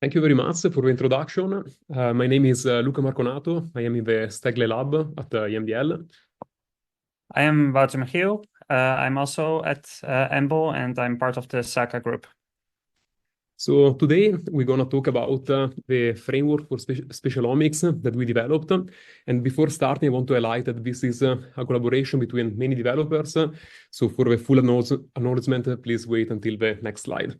Thank you very much for the introduction. My name is Luca Marconato. I am in the Stegle lab at EMBL. I am Wouter Michiel. I'm also at EMBL and I'm part of the SACA group. So today we're going to talk about the framework for spatial omics that we developed. And before starting, I want to highlight that this is a collaboration between many developers. So for the full acknowledgement, please wait until the next slide.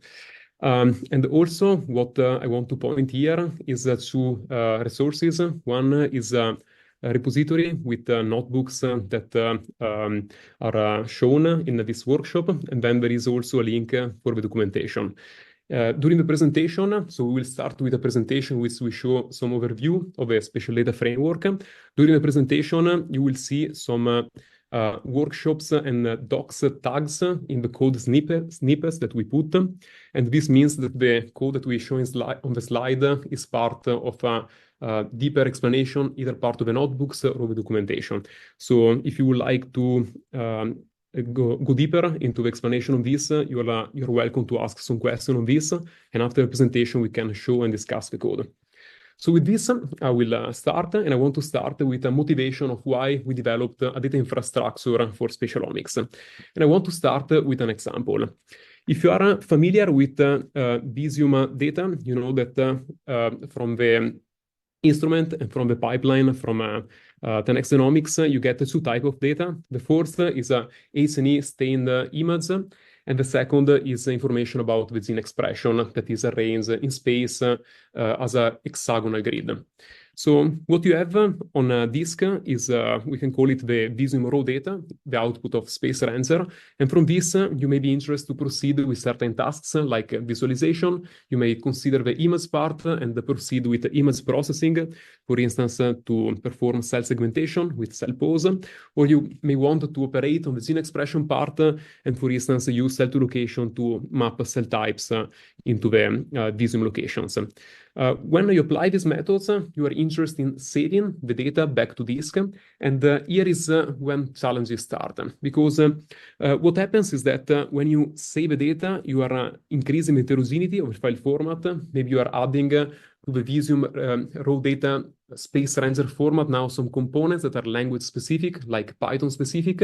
And also what I want to point here is two resources. One is a repository with notebooks that are shown in this workshop. And then there is also a link for the documentation. During the presentation, so we will start with a presentation which we show some overview of a spatial data framework. During the presentation, you will see some workshops and docs tags in the code snippets that we put. And this means that the code that we show on the slide is part of a deeper explanation, either part of the notebooks or the documentation. So if you would like to go deeper into the explanation of this, you're welcome to ask some questions on this. And after the presentation, we can show and discuss the code. So with this, I will start, and I want to start with a motivation of why we developed a data infrastructure for spatial omics. And I want to start with an example. If you are familiar with Visium data, you know that from the instrument and from the pipeline from 10x Genomics, you get two types of data. The first is a H&E stained image, and the second is information about the gene expression that is arranged in space as a hexagonal grid. So what you have on a disk is, we can call it the Visium raw data, the output of Space Ranger. And from this, you may be interested to proceed with certain tasks like visualization. You may consider the image part and proceed with image processing, for instance, to perform cell segmentation with cell pose. Or you may want to operate on the gene expression part and, for instance, use cell to location to map cell types into the Visium locations. When you apply these methods, you are interested in saving the data back to disk. And here is when challenges start. Because what happens is that when you save the data, you are increasing the heterogeneity of the file format. Maybe you are adding to the Visium raw data Space Ranger format now some components that are language specific, like Python specific.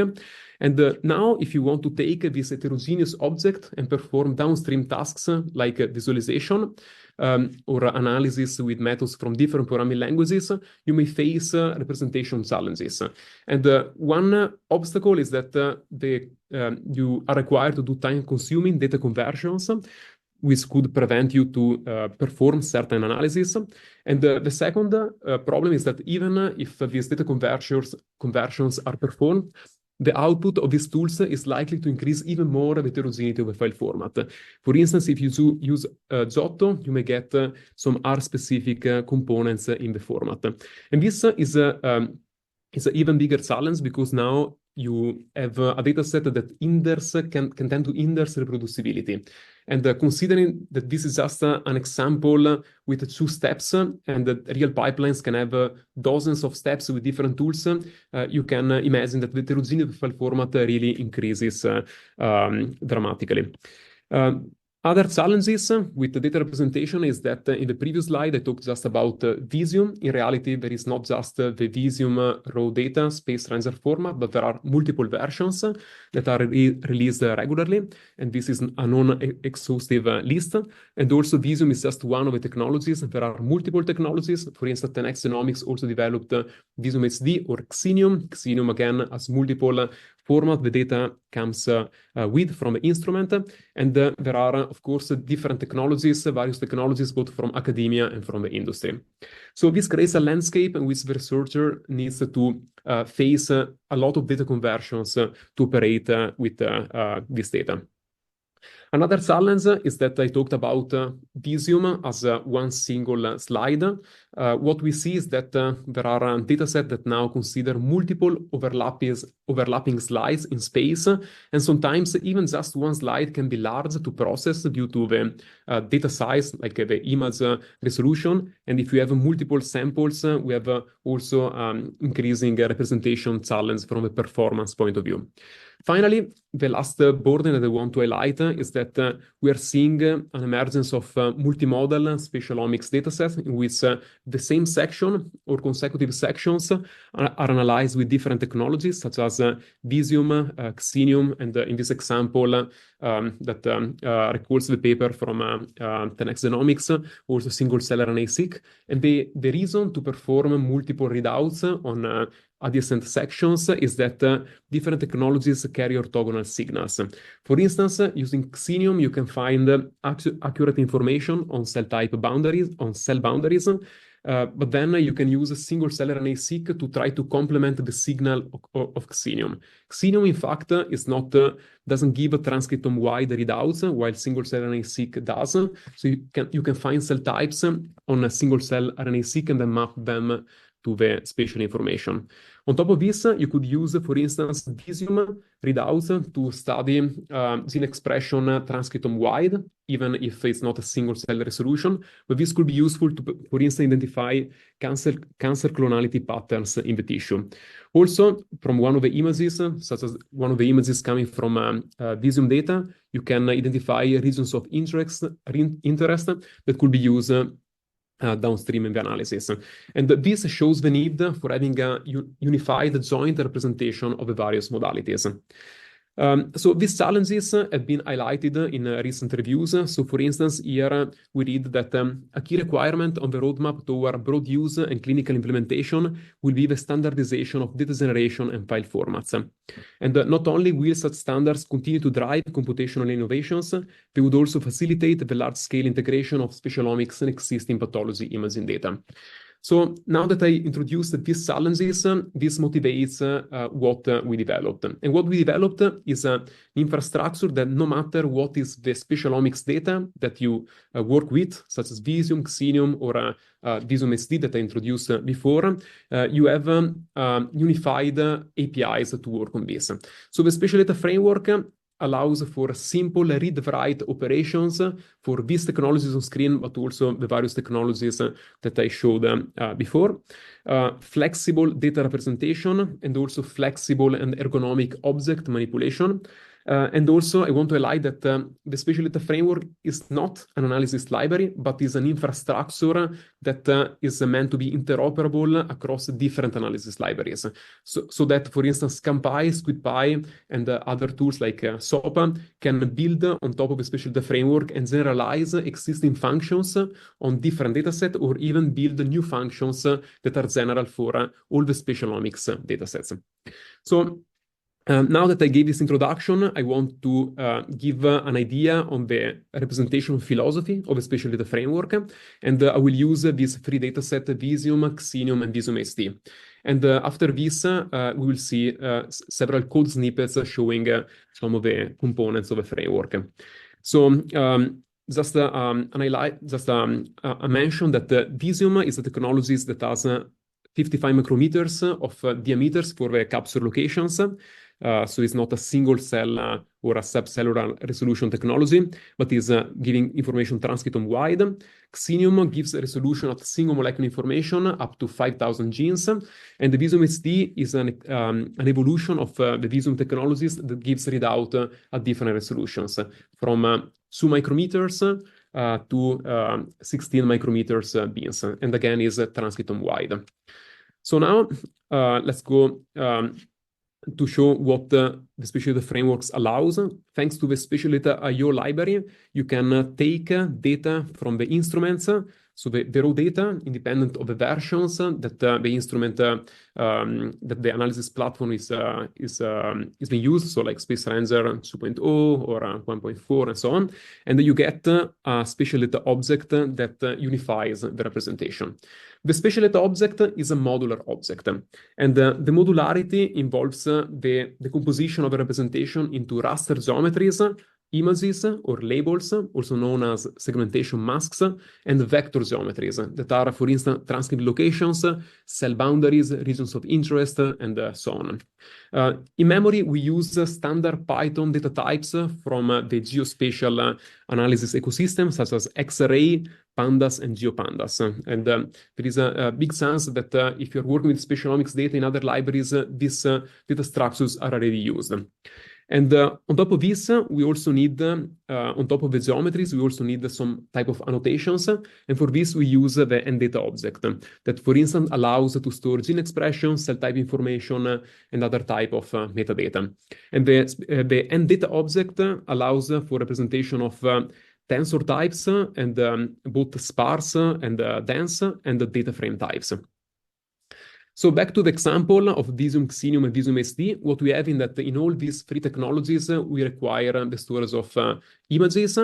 And now if you want to take this heterogeneous object and perform downstream tasks like visualization, or analysis with methods from different programming languages, you may face representation challenges. And one obstacle is that you are required to do time-consuming data conversions, which could prevent you to perform certain analysis. And the second problem is that even if these data conversions are performed, the output of these tools is likely to increase even more the heterogeneity of the file format. For instance, if you use Giotto, you may get some R-specific components in the format. And this is an even bigger challenge because now you have a data set that can tend to hinder reproducibility. And considering that this is just an example with two steps, and that real pipelines can have dozens of steps with different tools, you can imagine that the heterogeneity of the file format really increases dramatically. Other challenges with the data representation is that in the previous slide, I talked just about Visium. In reality, there is not just the Visium raw data Space Ranger format, but there are multiple versions that are released regularly. And this is a non-exhaustive list. And also Visium is just one of the technologies. There are multiple technologies. For instance, 10x Genomics also developed Visium HD or Xenium. Xenium, again, has multiple format the data comes with from the instrument. And there are, of course, different technologies, various technologies, both from academia and from the industry. So this creates a landscape in which the researcher needs to face a lot of data conversions to operate with this data. Another challenge is that I talked about Visium as one single slide. what we see is that there are datasets that now consider multiple overlapping slides in space, and sometimes even just one slide can be large to process due to the data size, like the image resolution. And if you have multiple samples, we have also increasing representation challenge from a performance point of view. Finally, the last burden that I want to highlight is that we are seeing an emergence of multimodal spatial omics datasets in which the same section or consecutive sections are analyzed with different technologies such as Visium, Xenium, and in this example that recalls the paper from 10x Genomics, also single-cell RNA-seq. And the reason to perform multiple readouts on adjacent sections is that different technologies carry orthogonal signals. For instance, using Xenium, you can find accurate information on cell boundaries, but then you can use a single-cell RNA-seq to try to complement the signal of Xenium. Xenium, in fact, doesn't give transcriptome-wide readouts, while single-cell RNA-seq does. So you can find cell types on a single-cell RNA-seq and then map them to the spatial information. On top of this, you could use, for instance, Visium readouts to study gene expression transcriptome-wide, even if it's not a single-cell resolution. But this could be useful to, for instance, identify cancer clonality patterns in the tissue. Also, from one of the images, such as one of the images coming from Visium data, you can identify regions of interest that could be used downstream in the analysis. And this shows the need for having a unified joint representation of the various modalities. So these challenges have been highlighted in recent reviews. So for instance, here we read that a key requirement on the roadmap toward broad use and clinical implementation will be the standardization of data generation and file formats. And not only will such standards continue to drive computational innovations, they would also facilitate the large-scale integration of spatial omics and existing pathology imaging data. So now that I introduced these challenges, this motivates what we developed. And what we developed is an infrastructure that no matter what is the spatial omics data that you work with, such as Visium, Xenium, or Visium SD that I introduced before, you have unified APIs to work on this. So the SpatialData framework allows for simple read-write operations for these technologies on screen, but also the various technologies that I showed before. Flexible data representation, and also flexible and ergonomic object manipulation. And also, I want to highlight that the SpatialData framework is not an analysis library, but is an infrastructure that is meant to be interoperable across different analysis libraries. So that, for instance, ScanPy, SquidPy, and other tools like SOPA can build on top of the SpatialData framework and generalize existing functions on different datasets, or even build new functions that are general for all the spatial omics datasets. So now that I gave this introduction, I want to give an idea on the representation philosophy of the SpatialData framework, and I will use these three datasets, Visium, Xenium, and Visium SD. And after this, we will see several code snippets showing some of the components of the framework. So just a mention that Visium is a technology that has 55 micrometers of diameters for the capsule locations. So it's not a single cell or a subcellular resolution technology, but is giving information transcriptome wide. Xenium gives a resolution of single molecular information up to 5,000 genes. And the Visium SD is an evolution of the Visium technologies that gives readout at different resolutions, from 2 micrometers to 16 micrometers beams. And again, is transcriptome wide. So now let's go to show what the SpatialData frameworks allows. Thanks to the SpatialData IO library, you can take data from the instruments, so the raw data, independent of the versions that the instrument, that the analysis platform is being used, so like Space Ranger 2.0 or 1.4 and so on, and you get a SpatialData object that unifies the representation. The SpatialData object is a modular object, and the modularity involves the composition of a representation into raster geometries images or labels, also known as segmentation masks, and vector geometries that are, for instance, transcript locations, cell boundaries, regions of interest, and so on. In memory, we use standard Python data types from the geospatial analysis ecosystem, such as X-ray, pandas, and geopandas. And there is a big sense that if you're working with spatialomics data in other libraries, these data structures are already used. And on top of this, we also need, on top of the geometries, we also need some type of annotations. And for this, we use the nData object that, for instance, allows to store gene expression, cell type information, and other type of metadata. And the nData object allows for representation of tensor types and both sparse and dense and data frame types. So back to the example of Visium, Xenium, and Visium SD, what we have in that in all these three technologies, we require the storage of images,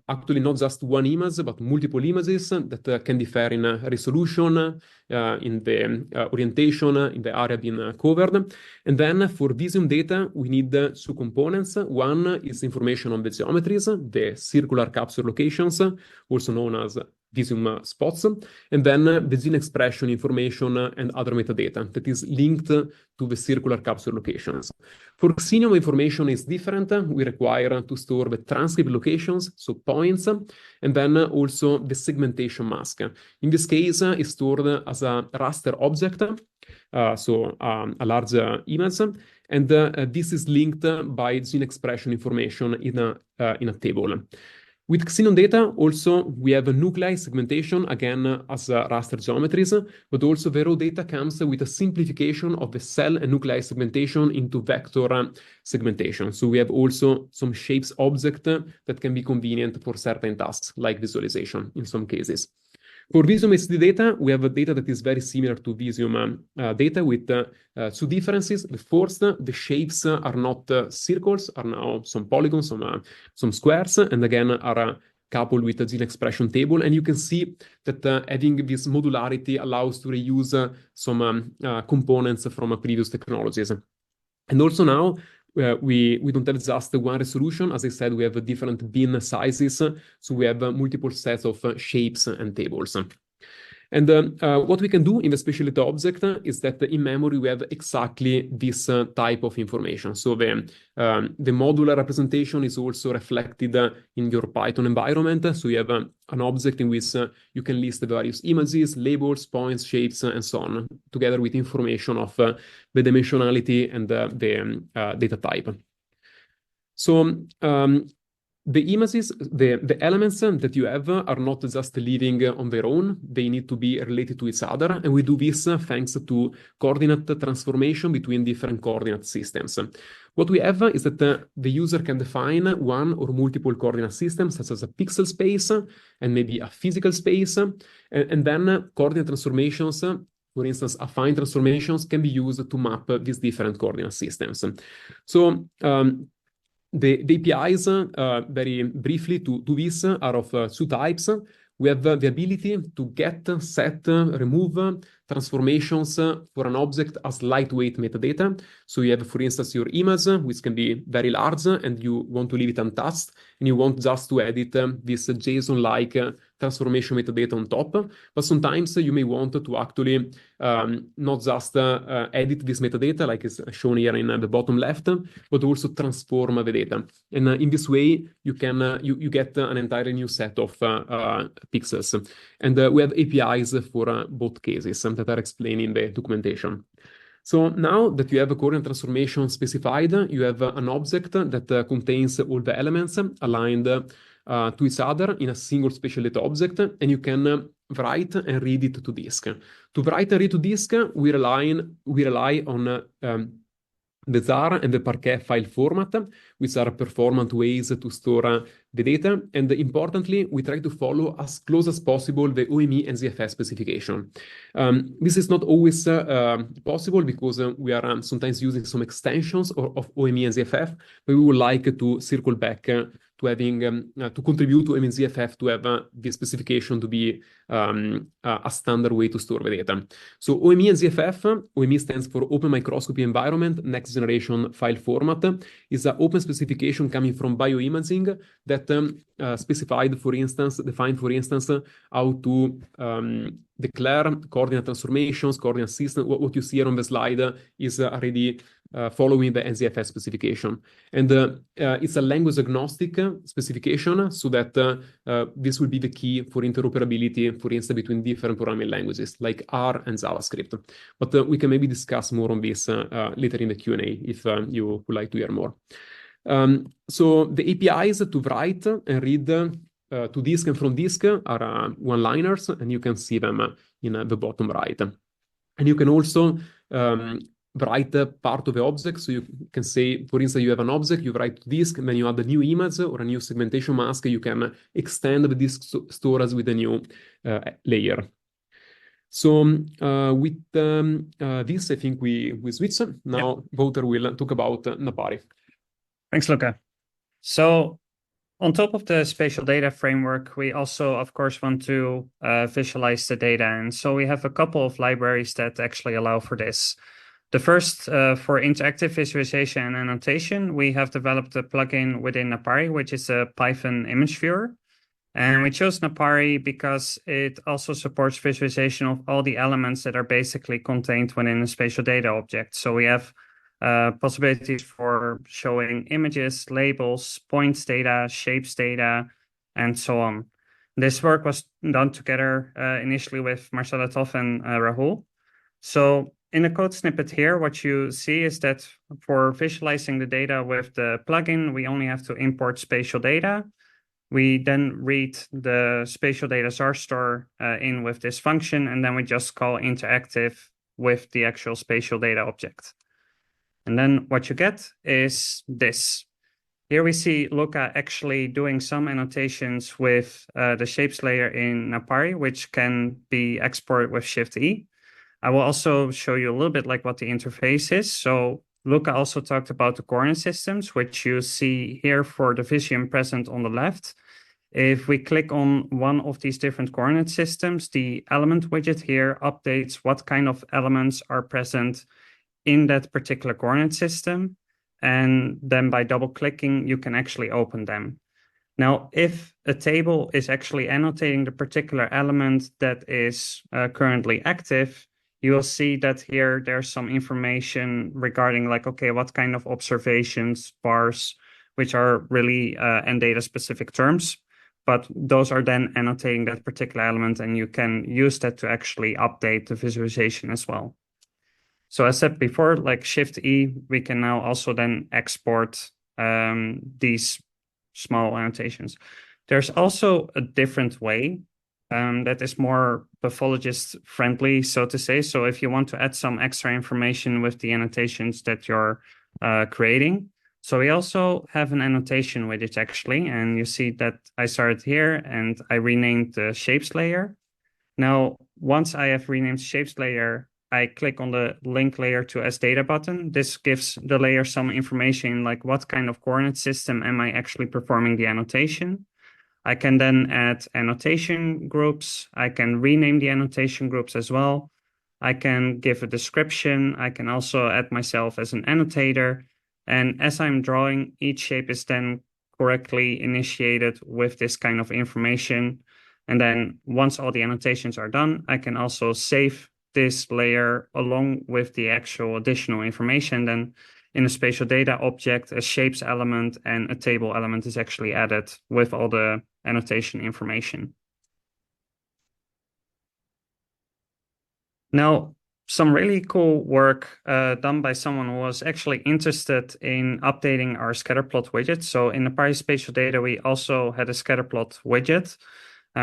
actually not just one image, but multiple images that can differ in resolution, in the orientation, in the area being covered. And then for Visium data, we need two components. One is information on the geometries, the circular capture locations, also known as Visium spots, and then the gene expression information and other metadata that is linked to the circular capture locations. For Xenium, information is different. We require to store the transcript locations, so points, and then also the segmentation mask. In this case, it's stored as a raster object, so a large image, and this is linked by gene expression information in a table. With Xenon data, also, we have a nuclei segmentation, again, as raster geometries, but also the raw data comes with a simplification of the cell and nuclei segmentation into vector segmentation. So we have also some shapes object that can be convenient for certain tasks, like visualization in some cases. For Visium SD data, we have a data that is very similar to Visium data with two differences. The first, the shapes are not circles, are now some polygons, some squares, and again are coupled with a gene expression table. And you can see that having this modularity allows to reuse some components from previous technologies. And also now, we don't have just one resolution. As I said, we have different bin sizes, so we have multiple sets of shapes and tables. And what we can do in the SpatialData object is that in memory we have exactly this type of information. So the modular representation is also reflected in your Python environment. So you have an object in which you can list the various images, labels, points, shapes, and so on, together with information of the dimensionality and the data type. So the images, the elements that you have are not just living on their own. They need to be related to each other. And we do this thanks to coordinate transformation between different coordinate systems. What we have is that the user can define one or multiple coordinate systems, such as a pixel space and maybe a physical space. And then coordinate transformations, for instance, affine transformations, can be used to map these different coordinate systems. So the APIs, very briefly to this, are of two types. We have the ability to get, set, remove transformations for an object as lightweight metadata. So you have, for instance, your image, which can be very large, and you want to leave it untouched, and you want just to edit this JSON-like transformation metadata on top. But sometimes you may want to actually not just edit this metadata, like is shown here in the bottom left, but also transform the data. And in this way, you can you get an entirely new set of pixels. And we have APIs for both cases that are explained in the documentation. So now that you have a coordinate transformation specified, you have an object that contains all the elements aligned to each other in a single SpatialData object, and you can write and read it to disk. To write and read to disk, we rely on the ZAR and the Parquet file format, which are performant ways to store the data. And importantly, we try to follow as close as possible the OME and ZFS specification. This is not always possible because we are sometimes using some extensions of OME and ZFF, but we would like to circle back to having to contribute to MNZFF to have this specification to be a standard way to store the data. So OME and ZFF, OME stands for Open Microscopy Environment Next Generation File Format, is an open specification coming from bioimaging that defined, for instance, how to declare coordinate transformations, coordinate system. What you see here on the slide is already following the NZFS specification. And it's a language agnostic specification, so that this will be the key for interoperability, for instance, between different programming languages like R and JavaScript. But we can maybe discuss more on this later in the Q&A if you would like to hear more. So the APIs to write and read to disk and from disk are one-liners, and you can see them in the bottom right. And you can also write part of the object. So you can say, for instance, you have an object, you write to disk, and then you add a new image or a new segmentation mask. You can extend the disk storage with a new layer. So with this, I think we switch. Now, Wouter will talk about Napari. Thanks, Luca. So on top of the spatial data framework, we also, of course, want to visualize the data. And so we have a couple of libraries that actually allow for this. The first, for interactive visualization and annotation, we have developed a plugin within Napari, which is a Python image viewer. And we chose Napari because it also supports visualization of all the elements that are basically contained within a spatial data object. So we have possibilities for showing images, labels, points data, shapes data, and so on. This work was done together initially with Marcela Toff and Rahul. So in the code snippet here, what you see is that for visualizing the data with the plugin, we only have to import spatial data. We then read the spatial data source store in with this function, and then we just call interactive with the actual spatial data object. And then what you get is this. Here we see Luca actually doing some annotations with the shapes layer in Napari, which can be exported with Shift-E. I will also show you a little bit like what the interface is. So Luca also talked about the coordinate systems, which you see here for the vision present on the left. If we click on one of these different coordinate systems, the element widget here updates what kind of elements are present in that particular coordinate system. And then by double clicking, you can actually open them. Now, if a table is actually annotating the particular element that is currently active, you will see that here there's some information regarding like, okay, what kind of observations, bars, which are really and data specific terms, but those are then annotating that particular element, and you can use that to actually update the visualization as well. So as said before, like Shift-E, we can now also then export these small annotations. There's also a different way that is more pathologist friendly, so to say. So if you want to add some extra information with the annotations that you're creating. So we also have an annotation widget actually, and you see that I started here and I renamed the shapes layer. Now, once I have renamed shapes layer, I click on the link layer to SData button. This gives the layer some information like what kind of coordinate system am I actually performing the annotation. I can then add annotation groups. I can rename the annotation groups as well. I can give a description. I can also add myself as an annotator. And as I'm drawing, each shape is then correctly initiated with this kind of information. And then once all the annotations are done, I can also save this layer along with the actual additional information. Then in a spatial data object, a shapes element and a table element is actually added with all the annotation information. Now, some really cool work done by someone who was actually interested in updating our scatterplot widget. So in the Napari spatial data, we also had a scatterplot widget.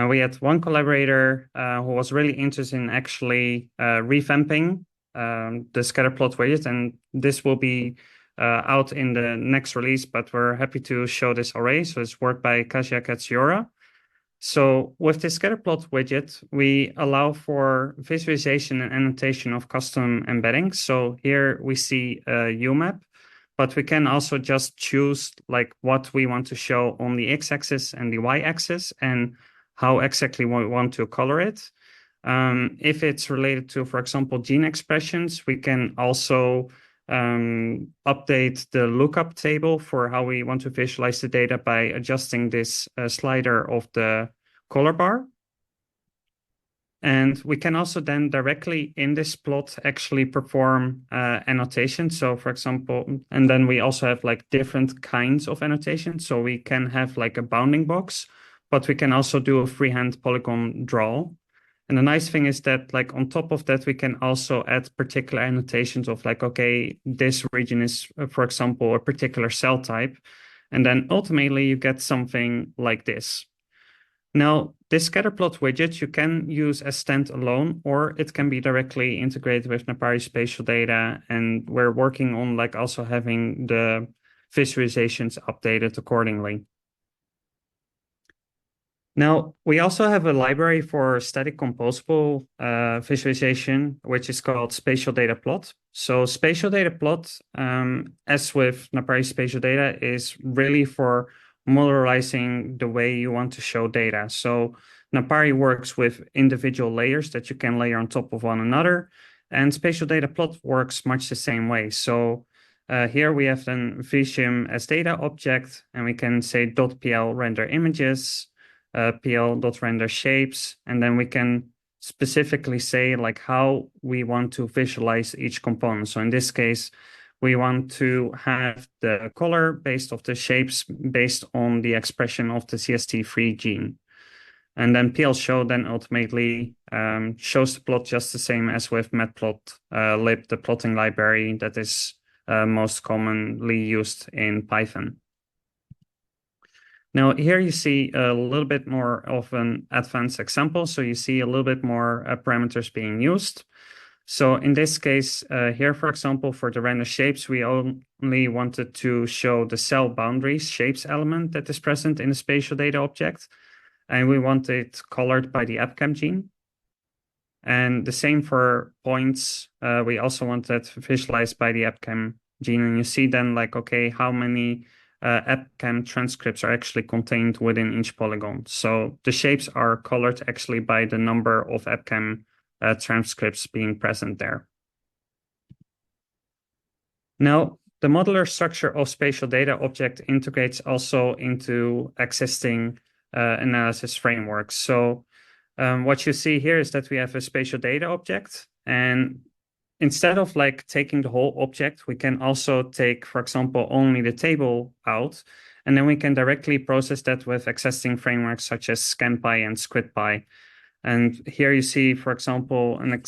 We had one collaborator who was really interested in actually revamping the scatterplot widget, and this will be out in the next release, but we're happy to show this already. So it's work by Kasia Katsiora. So with the scatterplot widget, we allow for visualization and annotation of custom embeddings. So here we see a UMAP, but we can also just choose like what we want to show on the x-axis and the y-axis and how exactly we want to color it. If it's related to, for example, gene expressions, we can also update the lookup table for how we want to visualize the data by adjusting this slider of the color bar. And we can also then directly in this plot actually perform annotation. So for example, and then we also have like different kinds of annotation. So we can have like a bounding box, but we can also do a freehand polygon draw. And the nice thing is that like on top of that, we can also add particular annotations of like, okay, this region is, for example, a particular cell type. And then ultimately you get something like this. Now, this scatterplot widget you can use as standalone, or it can be directly integrated with Napari spatial data. And we're working on like also having the visualizations updated accordingly. Now, we also have a library for static composable visualization, which is called SpatialData Plot. So SpatialData Plot, as with Napari spatial data, is really for modularizing the way you want to show data. So Napari works with individual layers that you can layer on top of one another, and SpatialData Plot works much the same way. So here we have then Visium as data object, and we can say .pl render images, pl.render shapes, and then we can specifically say like how we want to visualize each component. So in this case, we want to have the color based off the shapes based on the expression of the CST3 gene. And then pl show then ultimately shows the plot just the same as with matplotlib, the plotting library that is most commonly used in Python. Now here you see a little bit more of an advanced example. So you see a little bit more parameters being used. So in this case here, for example, for the render shapes, we only wanted to show the cell boundaries shapes element that is present in the spatial data object. And we want it colored by the EpCAM gene. And the same for points. We also want that visualized by the EpCAM gene. And you see then like, okay, how many EpCAM transcripts are actually contained within each polygon. So the shapes are colored actually by the number of EpCAM transcripts being present there. Now, the modular structure of spatial data object integrates also into existing analysis frameworks. So what you see here is that we have a spatial data object, and instead of like taking the whole object, we can also take, for example, only the table out, and then we can directly process that with existing frameworks such as ScanPy and SquidPy. And here you see, for example, an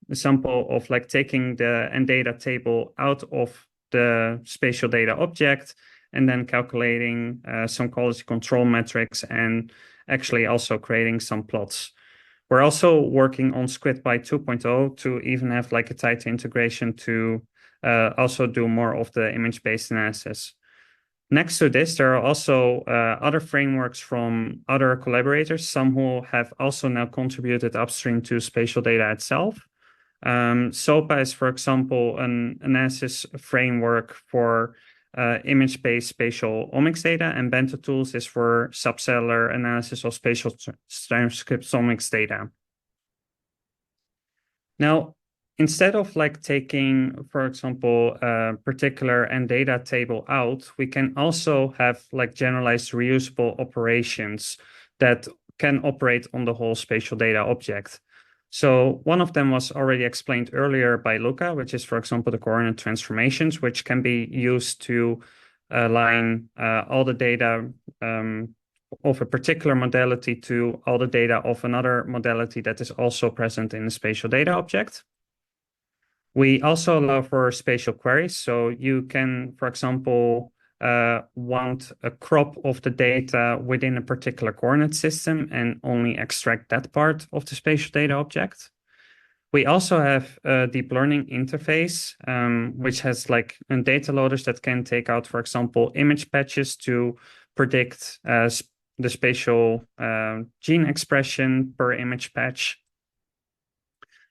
example of like taking the data table out of the spatial data object and then calculating some quality control metrics and actually also creating some plots. We're also working on SquidPy 2.0 to even have like a tight integration to also do more of the image-based analysis. Next to this, there are also other frameworks from other collaborators, some who have also now contributed upstream to spatial data itself. SOPA is, for example, an analysis framework for image-based spatial omics data, and Bento Tools is for subcellular analysis of spatial transcriptomics data. Now, instead of like taking, for example, a particular data table out, we can also have like generalized reusable operations that can operate on the whole spatial data object. So one of them was already explained earlier by Luca, which is, for example, the coordinate transformations, which can be used to align all the data of a particular modality to all the data of another modality that is also present in the spatial data object. We also allow for spatial queries. So you can, for example, want a crop of the data within a particular coordinate system and only extract that part of the spatial data object. We also have a deep learning interface, which has like data loaders that can take out, for example, image patches to predict the spatial gene expression per image patch.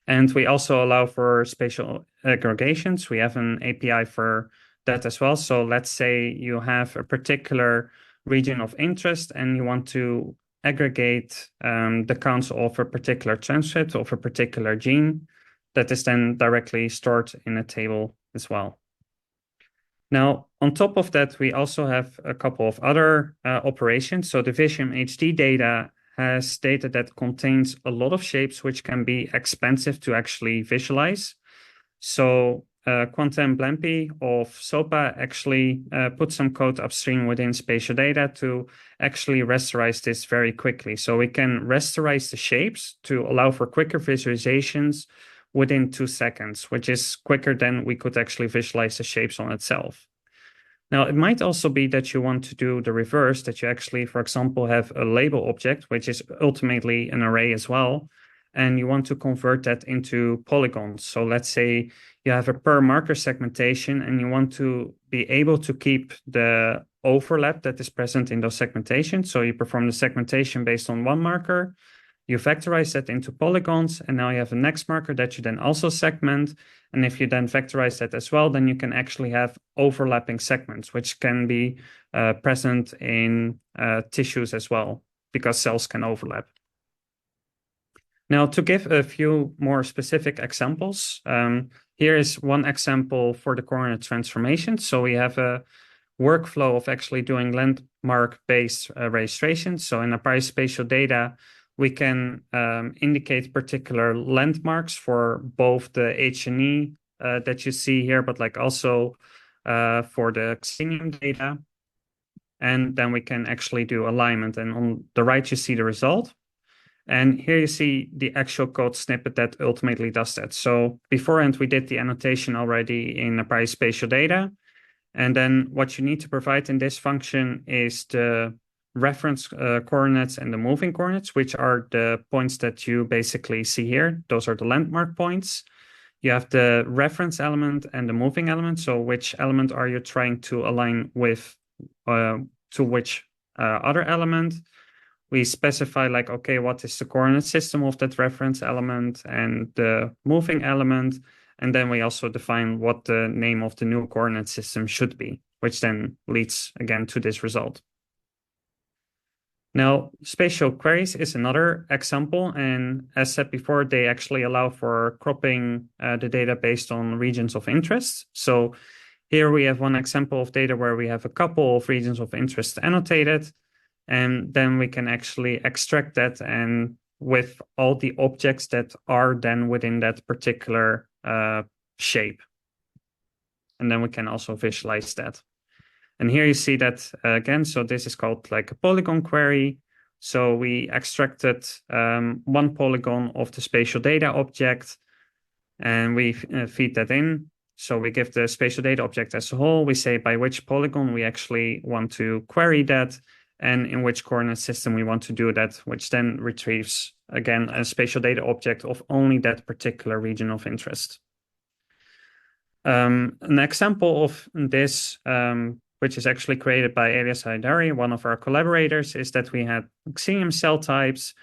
And we also allow for spatial aggregations. We have an API for that as well. So let's say you have a particular region of interest and you want to aggregate the counts of a particular transcript of a particular gene that is then directly stored in a table as well. Now, on top of that, we also have a couple of other operations. So the Visium HD data has data that contains a lot of shapes, which can be expensive to actually visualize. So Quantum Blampi of SOPA actually put some code upstream within SpatialData to actually rasterize this very quickly. So we can rasterize the shapes to allow for quicker visualizations within 2 seconds, which is quicker than we could actually visualize the shapes on itself. Now, it might also be that you want to do the reverse, that you actually, for example, have a label object, which is ultimately an array as well, and you want to convert that into polygons. So let's say you have a per marker segmentation and you want to be able to keep the overlap that is present in those segmentations. So you perform the segmentation based on one marker, you vectorize that into polygons, and now you have a next marker that you then also segment. And if you then vectorize that as well, then you can actually have overlapping segments, which can be present in tissues as well, because cells can overlap. Now, to give a few more specific examples, here is one example for the coordinate transformation. So we have a workflow of actually doing landmark-based registration. So in our spatial data, we can indicate particular landmarks for both the H&E that you see here, but like also for the Xenium data. And then we can actually do alignment. And on the right, you see the result. And here you see the actual code snippet that ultimately does that. So beforehand, we did the annotation already in the spatial data. And then what you need to provide in this function is the reference coordinates and the moving coordinates, which are the points that you basically see here. Those are the landmark points. You have the reference element and the moving element. So which element are you trying to align with to which other element? We specify like, okay, what is the coordinate system of that reference element and the moving element? And then we also define what the name of the new coordinate system should be, which then leads again to this result. Now, spatial queries is another example. And as said before, they actually allow for cropping the data based on regions of interest. So here we have one example of data where we have a couple of regions of interest annotated. And then we can actually extract that and with all the objects that are then within that particular shape. And then we can also visualize that. And here you see that again, so this is called like a polygon query. So we extracted one polygon of the spatial data object and we feed that in. So we give the spatial data object as a whole. We say by which polygon we actually want to query that and in which coordinate system we want to do that, which then retrieves, again, a spatial data object of only that particular region of interest. An example of this, which is actually created by Elias Haidari, one of our collaborators, is that we had Xenium cell types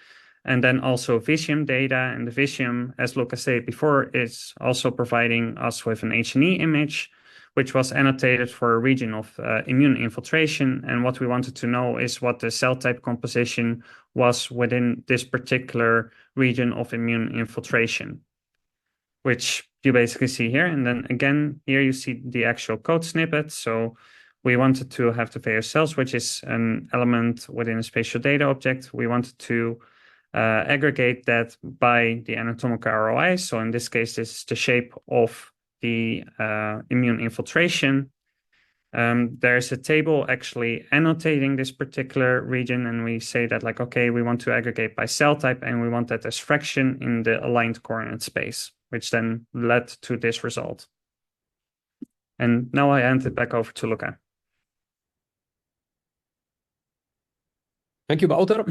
and then also Visium data. And the Visium, as Lucas said before, is also providing us with an H&E image, which was annotated for a region of immune infiltration. And what we wanted to know is what the cell type composition was within this particular region of immune infiltration, which you basically see here. And then again, here you see the actual code snippet. So we wanted to have the various cells, which is an element within a spatial data object. We wanted to aggregate that by the anatomical ROI. So in this case, this is the shape of the immune infiltration. There's a table actually annotating this particular region, and we say that like, okay, we want to aggregate by cell type, and we want that as fraction in the aligned coordinate space, which then led to this result. And now I hand it back over to Luca. Thank you, Wouter.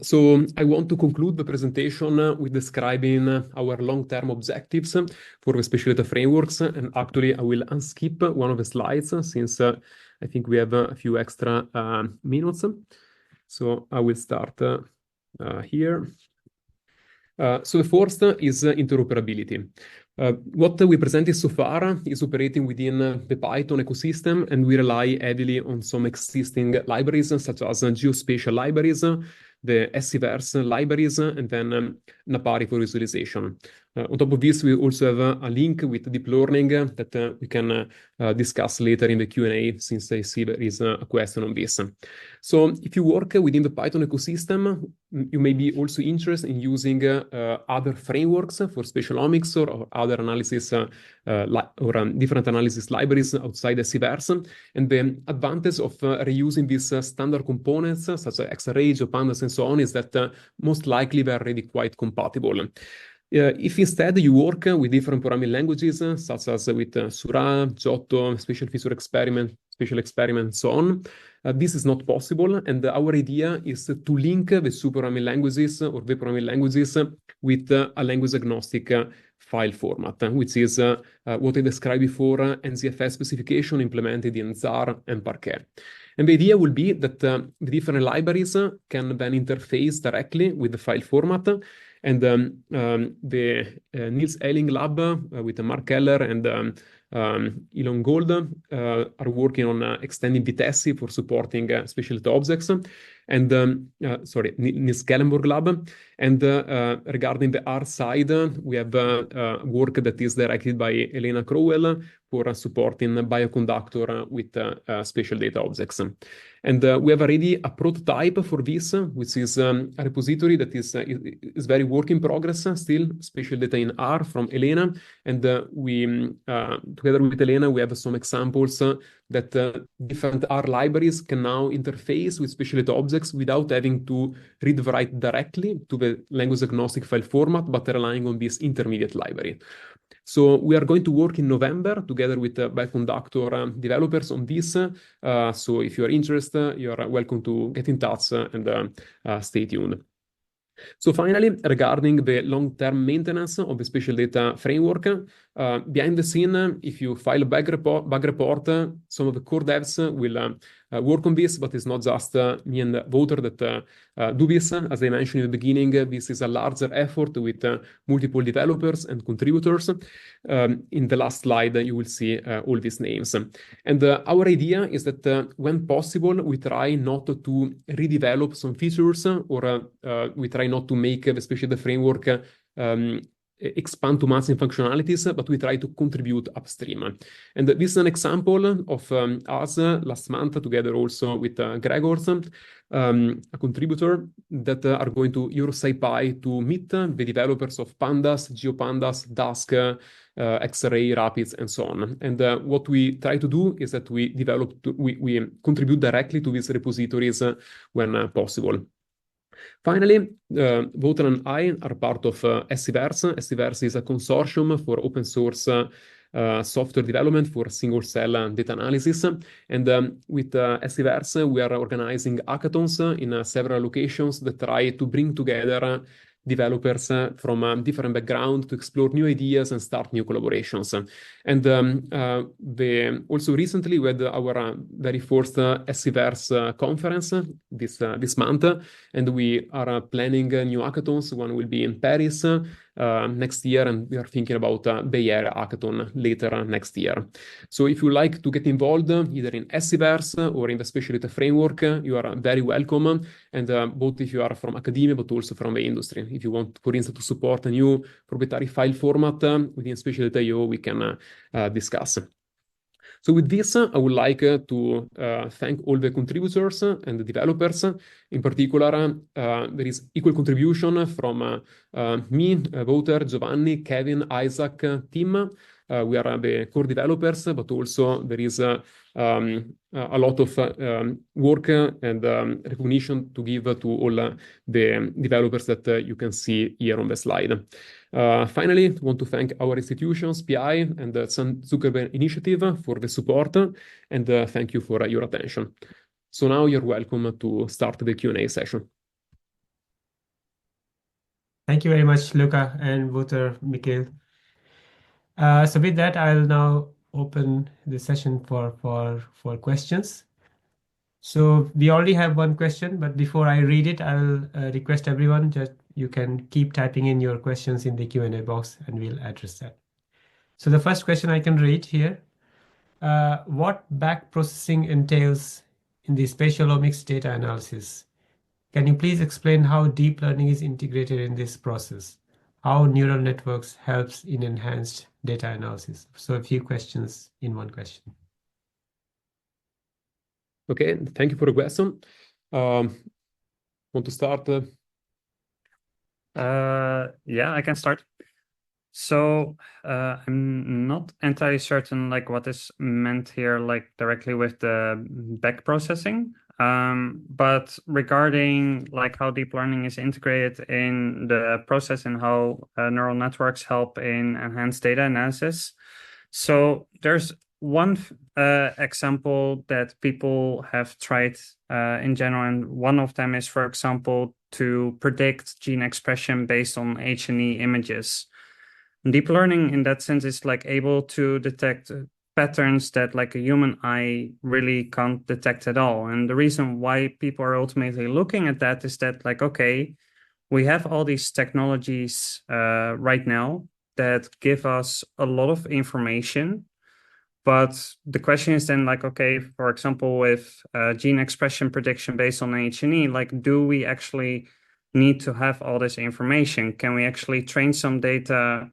So I want to conclude the presentation with describing our long-term objectives for the spatial data frameworks. And actually, I will unskip one of the slides since I think we have a few extra minutes. So I will start here. So the first is interoperability. What we presented so far is operating within the Python ecosystem, and we rely heavily on some existing libraries, such as geospatial libraries, the SCVerse libraries, and then Napari for visualization. On top of this, we also have a link with deep learning that we can discuss later in the Q&A, since I see there is a question on this. So if you work within the Python ecosystem, you may be also interested in using other frameworks for spatial omics or other analysis different analysis libraries outside SCVerse. And the advantage of reusing these standard components, such as exacerbates or pandas and so on, is that most likely they're already quite compatible. If instead you work with different programming languages, such as with Sura, Giotto, Spatial Feature Experiment, Spatial Experiment, and so on, this is not possible. And our idea is to link the two programming languages or the programming languages with a language agnostic file format, which is what I described before, NZFS specification implemented in ZAR and Parquet. And the idea will be that the different libraries can then interface directly with the file format. And the Niels Eiling lab with Mark Keller and Elon Gold are working on extending Vitesse for supporting spatial data objects. And Niels Kellenborg lab. And regarding the R side, we have work that is directed by Elena Crowell for supporting bioconductor with spatial data objects. And we have already a prototype for this, which is a repository that is very work in progress still, spatial data in R from Elena. And we, together with Elena, we have some examples that different R libraries can now interface with spatial data objects without having to read-write directly to the language agnostic file format, but relying on this intermediate library. So we are going to work in November together with bioconductor developers on this. So if you are interested, you are welcome to get in touch and stay tuned. So finally, regarding the long-term maintenance of the spatial data framework, behind the scene, if you file a bug report, some of the core devs will work on this, but it's not just me and Wouter that do this. As I mentioned in the beginning, this is a larger effort with multiple developers and contributors. In the last slide, you will see all these names. And our idea is that when possible, we try not to redevelop some features, or we try not to make the spatial data framework expand too much in functionalities, but we try to contribute upstream. And this is an example of us last month, together also with Gregors, a contributor, that are going to EuroSciPy to meet the developers of Pandas, GeoPandas, Dask, X-ray, Rapids, and so on. And what we try to do is that we contribute directly to these repositories when possible. Finally, Wouter and I are part of SCVerse. SCVerse is a consortium for open source software development for single-cell data analysis. And with SCVerse, we are organizing hackathons in several locations that try to bring together developers from different backgrounds to explore new ideas and start new collaborations. And also recently we had our very first SCVerse conference this month, and we are planning new hackathons. One will be in Paris next year, and we are thinking about Bay Area hackathon later next year. So if you like to get involved either in SCVerse or in the spatial data framework, you are very welcome. And both if you are from academia, but also from the industry. If you want, for instance, to support a new proprietary file format within Spatial Data IO, we can discuss. So with this, I would like to thank all the contributors and the developers. In particular, there is equal contribution from me, Wouter, Giovanni, Kevin, Isaac, Tim. We are the core developers, but also there is a lot of work and recognition to give to all the developers that you can see here on the slide. Finally, I want to thank our institutions, PI and the San Zuckerberg Initiative for the support, and thank you for your attention. So now you're welcome to start the Q&A session. Thank you very much, Luca and Wouter, Mikhail. So with that, I'll now open the session for questions. So we already have one question, but before I read it, I'll request everyone just you can keep typing in your questions in the Q&A box and we'll address that. So the first question I can read here. What back processing entails in the spatial omics data analysis? Can you please explain how deep learning is integrated in this process? How neural networks helps in enhanced data analysis? So a few questions in one question. Okay, thank you for the question. Want to start? Yeah, I can start. So I'm not entirely certain like what is meant here, like directly with the back processing. But regarding like how deep learning is integrated in the process and how neural networks help in enhanced data analysis. So there's one example that people have tried in general, and one of them is, for example, to predict gene expression based on H&E images. Deep learning in that sense is like able to detect patterns that like a human eye really can't detect at all. And the reason why people are ultimately looking at that is that like, okay, we have all these technologies right now that give us a lot of information. But the question is then like, okay, for example, with gene expression prediction based on H&E, like, do we actually need to have all this information? Can we actually train some data,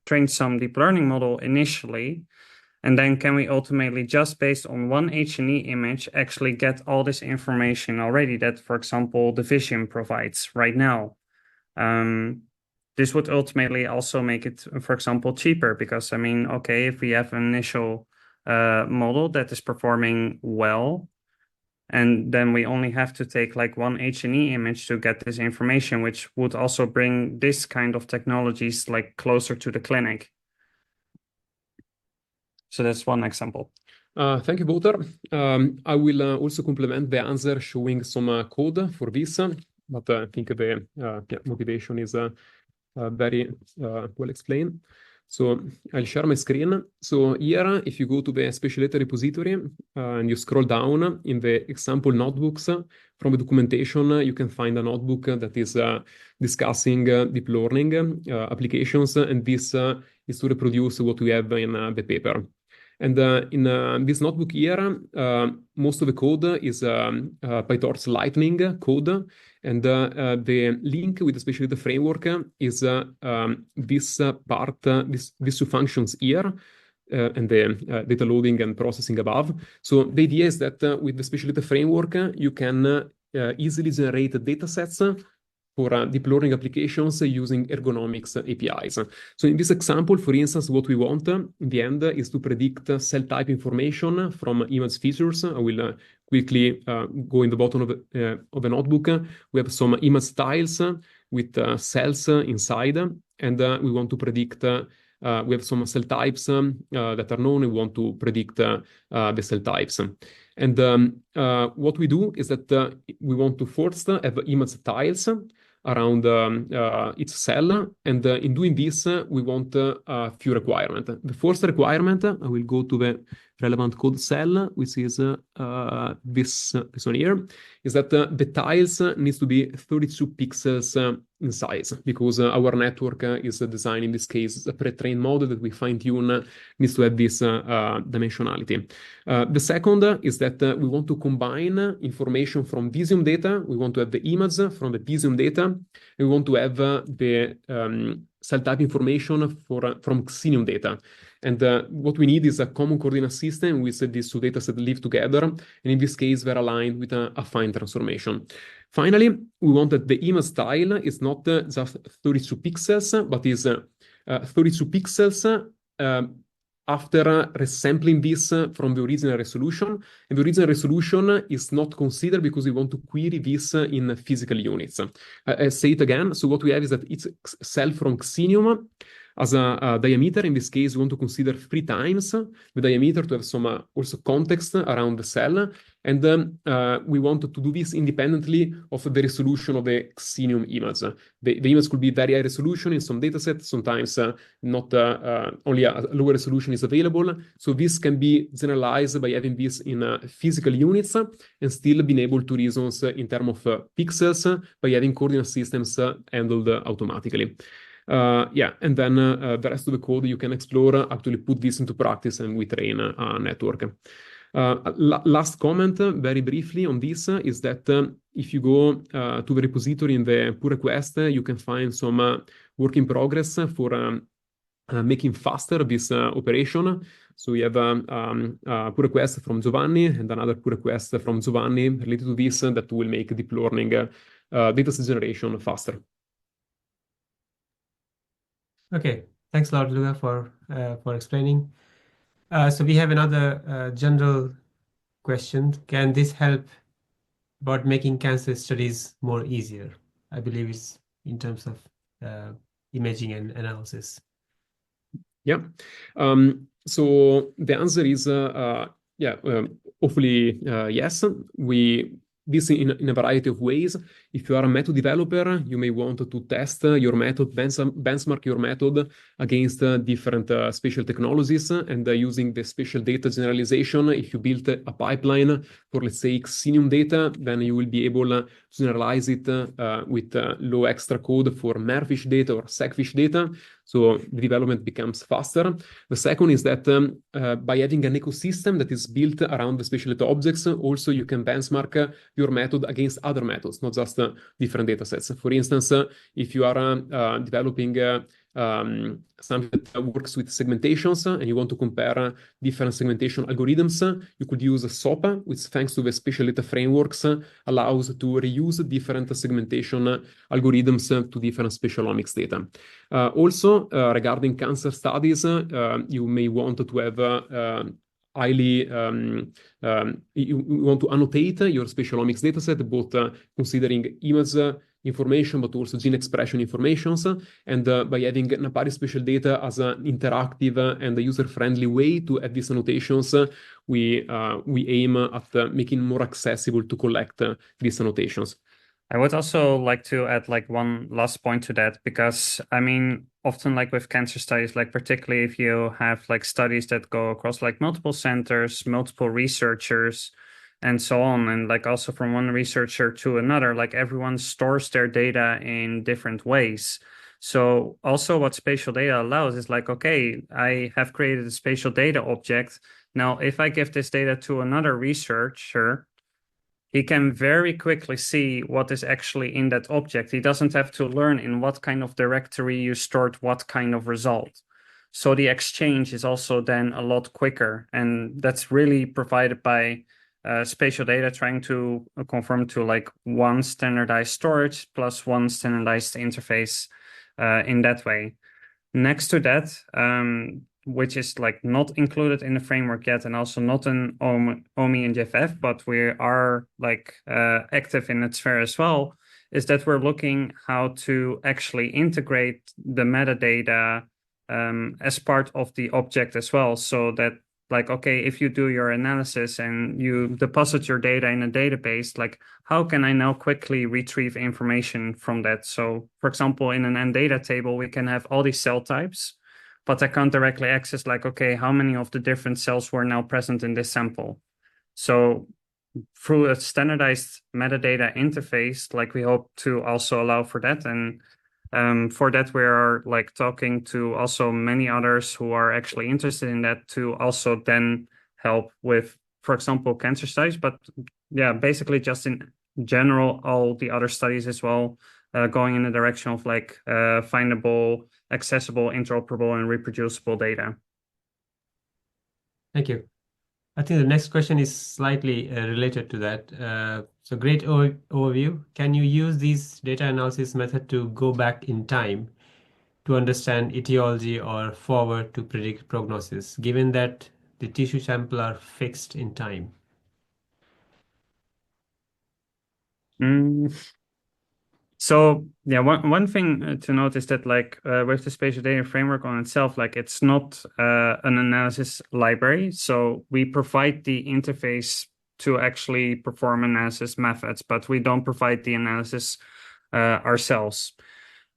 train some deep learning model initially? And then can we ultimately, just based on one H&E image, actually get all this information already that, for example, the vision provides right now? This would ultimately also make it, for example, cheaper because, I mean, okay, if we have an initial model that is performing well, and then we only have to take like one H&E image to get this information, which would also bring this kind of technologies like closer to the clinic. So that's one example. Thank you, Wouter. I will also complement the answer showing some code for this, but I think the motivation is very well explained. So I'll share my screen. So here, if you go to the SpatialData repository and you scroll down in the example notebooks from the documentation, you can find a notebook that is discussing deep learning applications, and this is to reproduce what we have in the paper. And in this notebook here, most of the code is PyTorch Lightning code. And the link with the SpatialData framework is this part, these two functions here, and the data loading and processing above. So the idea is that with the SpatialData framework, you can easily generate datasets for deep learning applications using ergonomics APIs. So in this example, for instance, what we want in the end is to predict cell type information from image features. I will quickly go in the bottom of the notebook. We have some image styles with cells inside, and we want to predict, we have some cell types that are known. We want to predict the cell types. And what we do is that we want to first have image tiles around each cell. And in doing this, we want a few requirements. The first requirement, I will go to the relevant code cell, which is this one here, is that the tiles needs to be 32 pixels in size, because our network is designed, in this case, a pre-trained model that we fine-tune needs to have this dimensionality. The second is that we want to combine information from Visium data. We want to have the image from the Visium data. And we want to have the cell type information from Xenium data. And what we need is a common coordinate system with these two data sets live together. And in this case, they're aligned with a affine transformation. Finally, we want that the image style is not just 32 pixels, but is 32 pixels after resampling this from the original resolution. And the original resolution is not considered because we want to query this in physical units. I say it again. So what we have is that each cell from Xenium As a diameter, in this case, we want to consider 3 times the diameter to have some also context around the cell. And we want to do this independently of the resolution of the Xenium image. The image could be very high resolution in some datasets, sometimes not only a lower resolution is available. So this can be generalized by having this in physical units and still being able to reason in terms of pixels by having coordinate systems handled automatically. Yeah, and then the rest of the code you can explore, actually put this into practice, and we train a network. Last comment, very briefly on this, is that if you go to the repository in the pull request, you can find some work in progress for making faster this operation. So we have a pull request from Giovanni and another pull request from Giovanni related to this that will make deep learning dataset generation faster. Okay, thanks a lot, Luca, for explaining. So we have another general question. Can this help about making cancer studies more easier? I believe it's in terms of imaging and analysis. Yeah. So the answer is yeah, hopefully yes. This in a variety of ways. If you are a method developer, you may want to test your method, benchmark your method against different spatial technologies, and using the spatial data generalization. If you build a pipeline for, let's say, Xenium data, then you will be able to generalize it with low extra code for MERFISH data or SECFISH data. So the development becomes faster. The second is that by having an ecosystem that is built around the spatial data objects, also you can benchmark your method against other methods, not just different data sets. For instance, if you are developing something that works with segmentations and you want to compare different segmentation algorithms, you could use SOPA, which thanks to the spatial data frameworks allows to reuse different segmentation algorithms to different spatialomics data. Also, regarding cancer studies, you may want to have highly, you want to annotate your spatialomics dataset, both considering image information, but also gene expression informations. And by having NAPARI spatial data as an interactive and a user-friendly way to add these annotations, we aim at making more accessible to collect these annotations. I would also like to add like one last point to that, because I mean, often like with cancer studies, like particularly if you have like studies that go across like multiple centers, multiple researchers, and so on, and like also from one researcher to another, like everyone stores their data in different ways. So also what spatial data allows is like, okay, I have created a spatial data object. Now, if I give this data to another researcher, he can very quickly see what is actually in that object. He doesn't have to learn in what kind of directory you stored what kind of result. So the exchange is also then a lot quicker. And that's really provided by spatial data trying to conform to like one standardized storage plus one standardized interface in that way. Next to that, which is like not included in the framework yet, and also not in OMI and GFF, but we are like active in its sphere as well, is that we're looking how to actually integrate the metadata as part of the object as well, so that like, okay, if you do your analysis and you deposit your data in a database, like how can I now quickly retrieve information from that? So for example, in an NData table, we can have all these cell types, but I can't directly access like, okay, how many of the different cells were now present in this sample? So through a standardized metadata interface, like we hope to also allow for that. And for that, we are like talking to also many others who are actually interested in that to also then help with, for example, cancer studies, but yeah, basically just in general, all the other studies as well, going in the direction of like findable, accessible, interoperable, and reproducible data. Thank you. I think the next question is slightly related to that. So great overview. Can you use this data analysis method to go back in time to understand etiology or forward to predict prognosis, given that the tissue sample are fixed in time? So yeah, one thing to note is that like with the spatial data framework on itself, like it's not an analysis library. So we provide the interface to actually perform analysis methods, but we don't provide the analysis ourselves.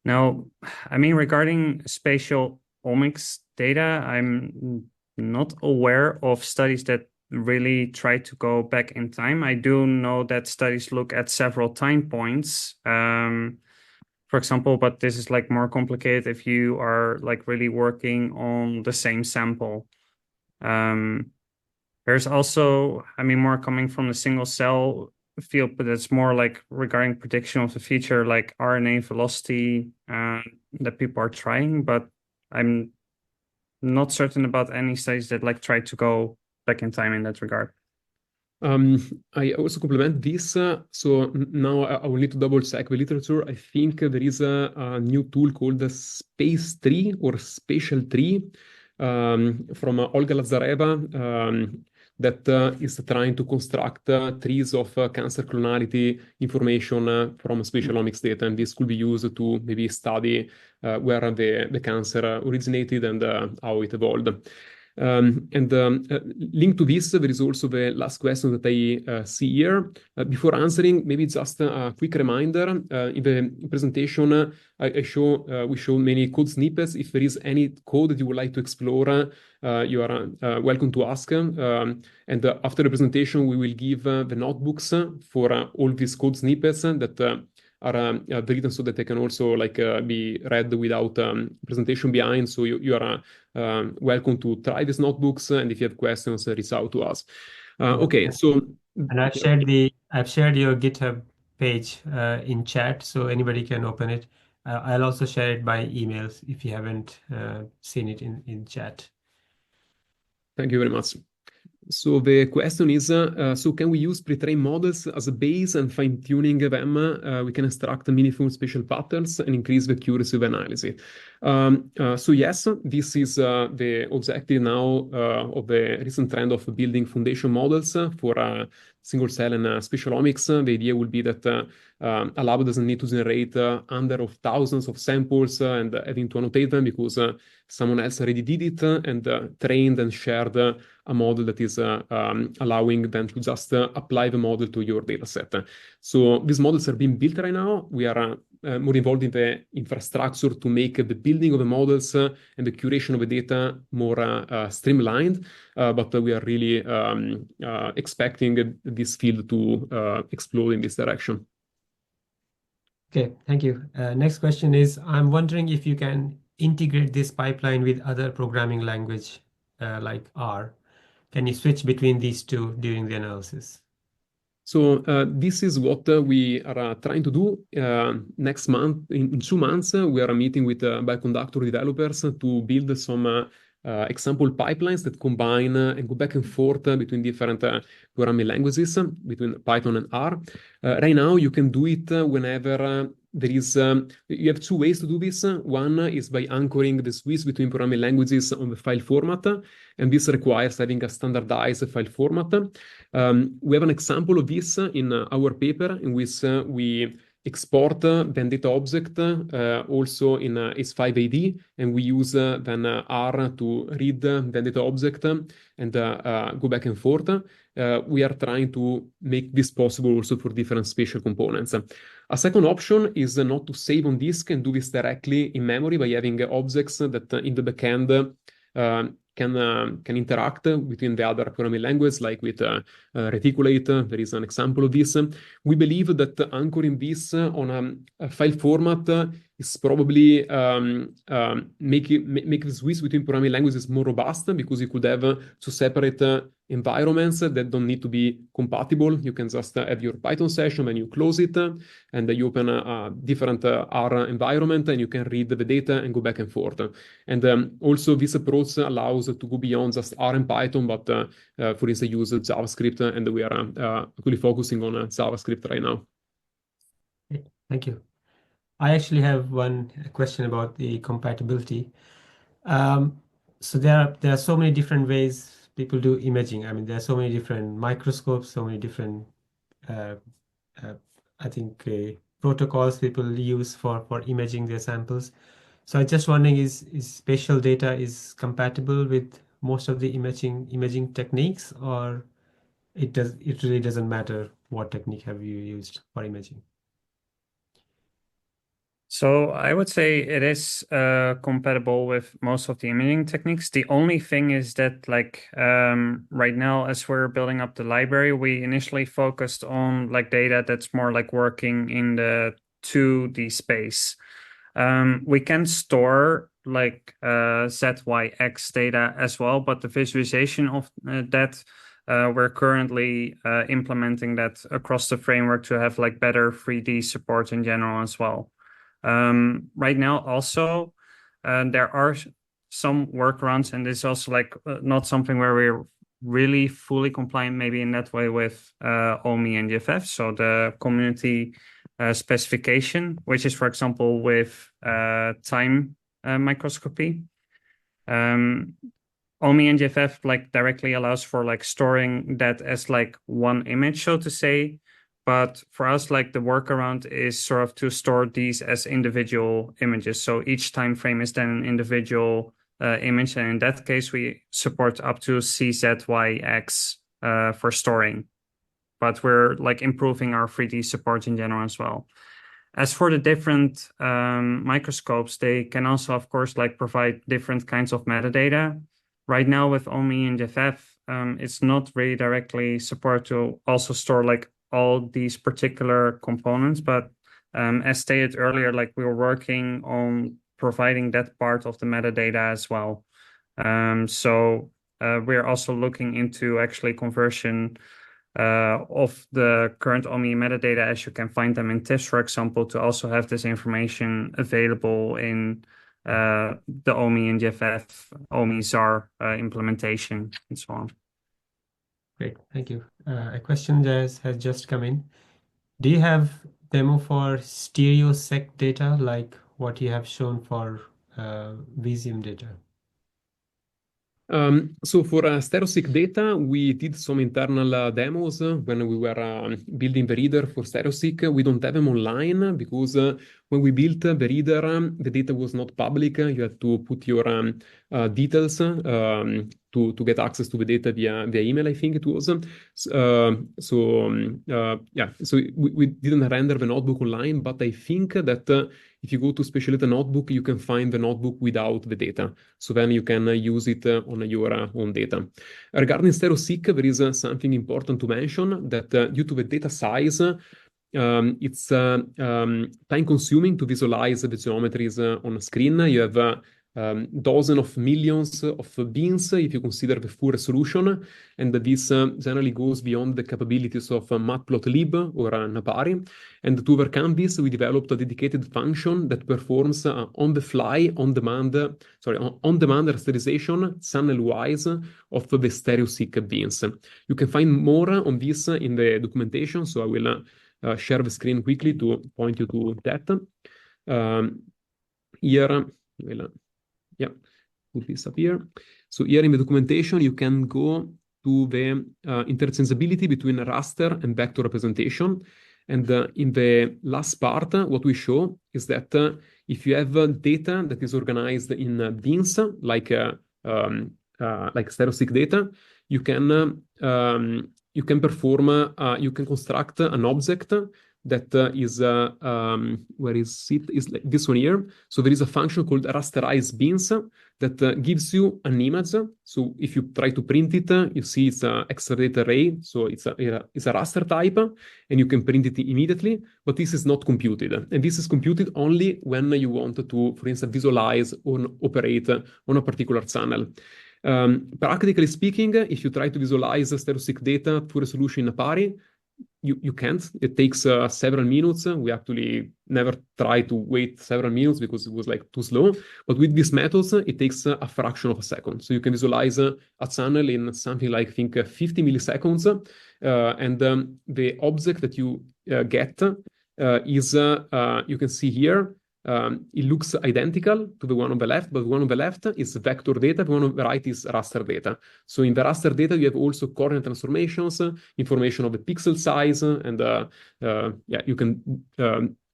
Now, I mean, regarding spatial omics data, I'm not aware of studies that really try to go back in time. I do know that studies look at several time points, for example, but this is like more complicated if you are like really working on the same sample. There's also, I mean, more coming from the single cell field, but it's more like regarding prediction of the future, like RNA velocity that people are trying, but I'm not certain about any studies that like try to go back in time in that regard. I also complement this. Now I will need to double check the literature. I think there is a new tool called the Space Tree or Spatial Tree from Olga Lazareva that is trying to construct trees of cancer clonality information from spatial omics data. And this could be used to maybe study where the cancer originated and how it evolved. Linked to this, there is also the last question that I see here. Before answering, maybe just a quick reminder. In the presentation, we show many code snippets. If there is any code that you would like to explore, you are welcome to ask. After the presentation, we will give the notebooks for all these code snippets that are written so that they can also be read without presentation behind. So you are welcome to try these notebooks, and if you have questions, reach out to us. Okay, so and I've shared your GitHub page in chat, so anybody can open it. I'll also share it by emails if you haven't seen it in chat. Thank you very much. So the question is, so can we use pre-trained models as a base and fine-tuning them? We can extract meaningful spatial patterns and increase the accuracy of analysis. So yes, this is the objective now of the recent trend of building foundation models for single cell and spatial omics. The idea will be that a lab doesn't need to generate hundreds of thousands of samples and having to annotate them because someone else already did it and trained and shared a model that is allowing them to just apply the model to your data set. So these models are being built right now. We are more involved in the infrastructure to make the building of the models and the curation of the data more streamlined. But we are really expecting this field to explode in this direction. Okay, thank you. Next question is, I'm wondering if you can integrate this pipeline with other programming language like R. Can you switch between these two during the analysis? So this is what we are trying to do. Next month, in 2 months, we are meeting with bioconductor developers to build some example pipelines that combine and go back and forth between different programming languages, between Python and R. Right now, you can do it whenever there is, you have 2 ways to do this. One is by anchoring the switch between programming languages on the file format, and this requires having a standardized file format. We have an example of this in our paper in which we export then data object also in H5AD, and we use then R to read then data object and go back and forth. We are trying to make this possible also for different spatial components. A second option is not to save on disk and do this directly in memory by having objects that in the backend can interact between the other programming language, like with Reticulate. There is an example of this. We believe that anchoring this on a file format is probably make the switch between programming languages more robust, because you could have 2 separate environments that don't need to be compatible. You can just have your Python session and you close it, and you open a different R environment, and you can read the data and go back and forth. And also this approach allows to go beyond just R and Python, but for instance, use JavaScript, and we are really focusing on JavaScript right now. Thank you. I actually have one question about the compatibility. So there are so many different ways people do imaging. I mean, there are so many different microscopes, so many different, I think, protocols people use for imaging their samples. So I'm just wondering, is spatial data is compatible with most of the imaging techniques, or it really doesn't matter what technique have you used for imaging? So I would say it is compatible with most of the imaging techniques. The only thing is that like right now, as we're building up the library, we initially focused on like data that's more like working in the 2D space. We can store like Z, Y, X data as well, but the visualization of that we're currently implementing that across the framework to have like better 3D support in general as well. Right now also there are some workarounds, and this is also like not something where we're really fully compliant maybe in that way with OMI and GFF, so the community specification, which is for example with time microscopy. OMI and GFF like directly allows for like storing that as like one image, so to say. But for us, like the workaround is sort of to store these as individual images. So each time frame is then an individual image. And in that case, we support up to CZYX for storing. But we're like improving our 3D support in general as well. As for the different microscopes, they can also, of course, like provide different kinds of metadata. Right now with OMI and GFF, it's not really directly support to also store like all these particular components, but as stated earlier, like we were working on providing that part of the metadata as well. So we're also looking into actually conversion of the current OMI metadata, as you can find them in TIFFs, for example, to also have this information available in the OMI and GFF, OMI ZAR implementation, and so on. Great, thank you. A question has just come in. Do you have demo for stereo sec data like what you have shown for Visium data? So for stereosec data, we did some internal demos when we were building the reader for stereosec. We don't have them online because when we built the reader, the data was not public. You had to put your details to get access to the data via email, I think it was. Yeah, so we didn't render the notebook online, but I think that if you go to SpatialData notebook, you can find the notebook without the data. So then you can use it on your own data. Regarding stereosec, there is something important to mention that due to the data size, it's time consuming to visualize the geometries on screen. You have dozens of millions of beans if you consider the full resolution, and this generally goes beyond the capabilities of matplotlib or Napari. And to overcome this, we developed a dedicated function that performs on-the-fly, on-demand rasterization channel-wise of the stereosec beans. You can find more on this in the documentation, so I will share the screen quickly to point you to that. Here, put this up here. So here in the documentation, you can go to the interchangeability between raster and vector representation. And in the last part, what we show is that if you have data that is organized in bins, like stereosec data, you can construct an object that is where is it? Is like this one here. So there is a function called rasterize beans that gives you an image. So if you try to print it, you see it's an extradate array. So it's a raster type, and you can print it immediately. But this is not computed, and this is computed only when you want to, for instance, visualize or operate on a particular channel. Practically speaking, if you try to visualize stereosec data to resolution in Napari, you can't. It takes several minutes. We actually never try to wait several minutes because it was like too slow. But with these methods, it takes a fraction of a second. So you can visualize a channel in something like, I think, 50 milliseconds. And the object that you get is, you can see here, it looks identical to the one on the left, but the one on the left is vector data, the one on the right is raster data. So in the raster data, you have also coordinate transformations, information of the pixel size, and you can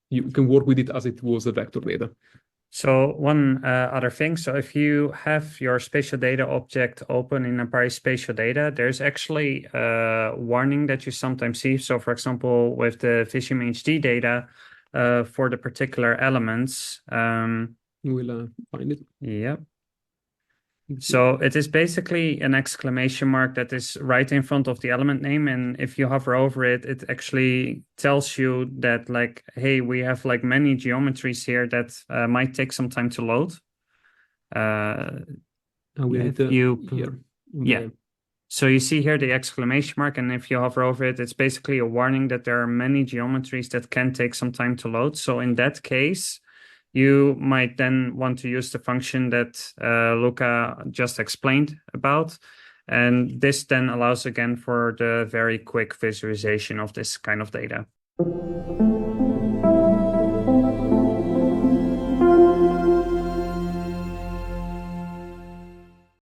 you can work with it as it was a vector data. So one other thing, so if you have your spatial data object open in a spatial data, there's actually a warning that you sometimes see. So for example, with the Visium HD data, for the particular elements. We'll find it. Yep. So it is basically an exclamation mark that is right in front of the element name. And if you hover over it, it actually tells you that like, hey, we have like many geometries here that might take some time to load. We need here. Yeah. So you see here the exclamation mark, and if you hover over it, it's basically a warning that there are many geometries that can take some time to load. So in that case, you might then want to use the function that Luca just explained about. And this then allows again for the very quick visualization of this kind of data.